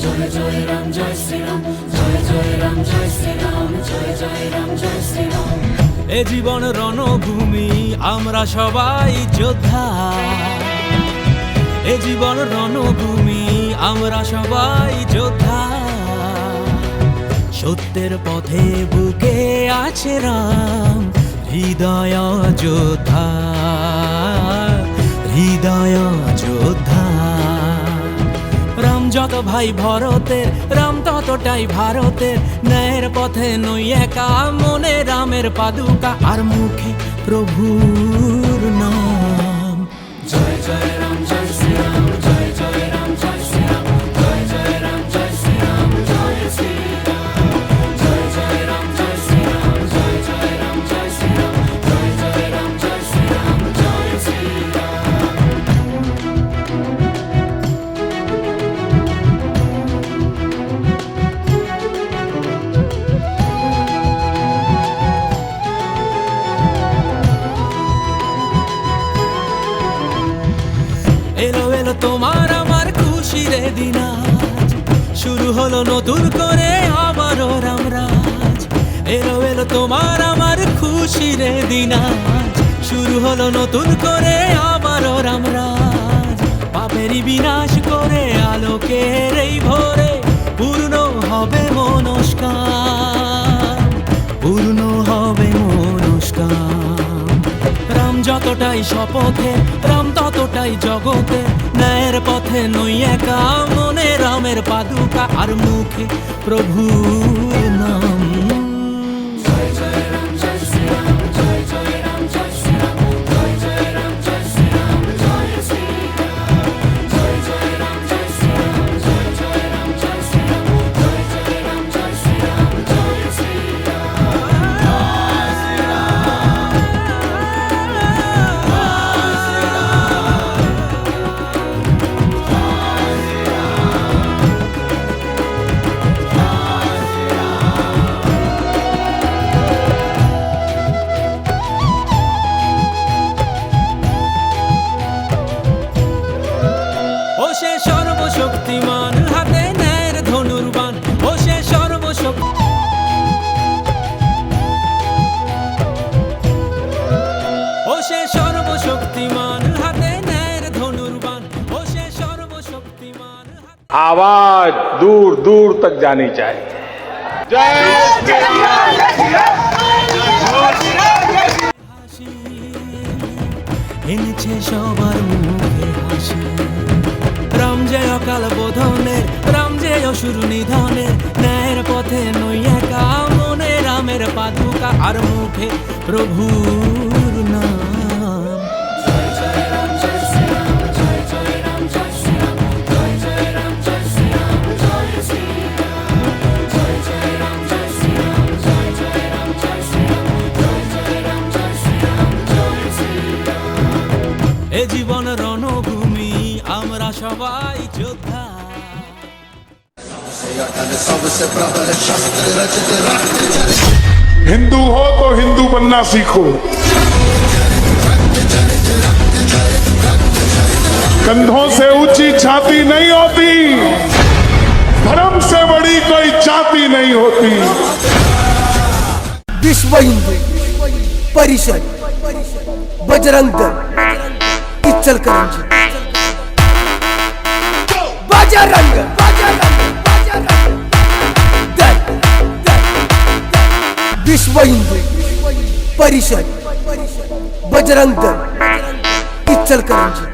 জয় জয় রাম জয় শ্রীরাম, জয় জয় রাম জয় শ্রীরাম, জয় জয় রাম জয় শ্রীরাম। এ জীবন রণভূমি, আমরা সবাই যোদ্ধা। এ জীবন রণভূমি, আমরা সবাই যোদ্ধা। সত্যের পথে বুকে আছে রাম, হৃদয় যোদ্ধা, হৃদয় যোদ্ধা। রাম যত ভাই ভরতের, রাম ততটাই ভারতের। ন্যায়ের পথে নই একা, মনে রামের পাদুকা, আর মুখে প্রভুর নাম। জয় জয় রাম জয় শ্রীরাম, জয় জয় রাম জয় শ্রীরাম, জয় জয় রাম জয় শ্রীরাম, জয় শ্রীরাম। জয় জয় রাম জয় শ্রীরাম, জয় জয় রাম জয় শ্রীরাম, জয় জয় রাম জয় শ্রীরাম, জয় শ্রীরাম। এলো এলো তোমার আমার খুশির দিন আজ, শুরু হলো নতুন করে আবারও রামরাজ। এলো এলো তোমার আমার খুশির দিন আজ, শুরু হলো নতুন করে আবারও রামরাজ। পাপেরই বিনাশ করে আলোকের এই ভোরে পূর্ণ হবে মনস্কার, পূর্ণ হবে মনস্কার। রাম যতটাই শপথে, রাম ততটাই জগতে। ন্যায়ের পথে নই একা, মনে রামের পাদুকা, আর মুখে প্রভুর নাম। জয় জয় রাম জয় শ্রীরাম, জয় জয় রাম জয় শ্রীরাম, জয় জয় রাম জয় শ্রীরাম, জয় শ্রীরাম। জয় জয় রাম জয় শ্রীরাম, জয় জয় রাম জয় শ্রীরাম, জয় জয় রাম জয় শ্রীরাম, জয় ও সে সর্বশক্তিমান, হাতে ন্যায়ের ধনুর্বাণ। ও সে সর্বশক্তি, ও সে সর্বশক্তিমান, হাতে ন্যায়ের ধনুর্বাণ। ও সে সর্বশক্তিমান। आवाज दूर दूर तक जानी चाहिए। जय হাসি এনেছে সবার মুখে হাসি। রাম যে অকাল বোধনের, রাম যে অসুর নিধনের। ন্যায়ের পথে নই একা, মনে রামের পাদুকা, আর মুখে প্রভুর নাম। জয় জয় রাম জয় শ্রীরাম, জয় জয় রাম জয় শ্রীরাম, জয় জয় রাম জয় শ্রীরাম, জয় শ্রীরাম। জয় জয় রাম জয় শ্রীরাম, জয় জয় রাম জয় শ্রীরাম, জয় জয় রাম জয় শ্রীরাম, জয় শ্রীরাম। এ জীবন রণভূমি, আমরা সবাই যোদ্ধা। हिंदू हो तो हिंदू बनना सीखो। कंधों से ऊंची छाती नहीं होती, धर्म से बड़ी कोई जाति नहीं होती। विश्व हिंदू परिषद, बजरंग दल, इचलकरंजी। बजरंग दल, विश्व हिंदू परिषद, बजरंग दल, इचलकरंजी।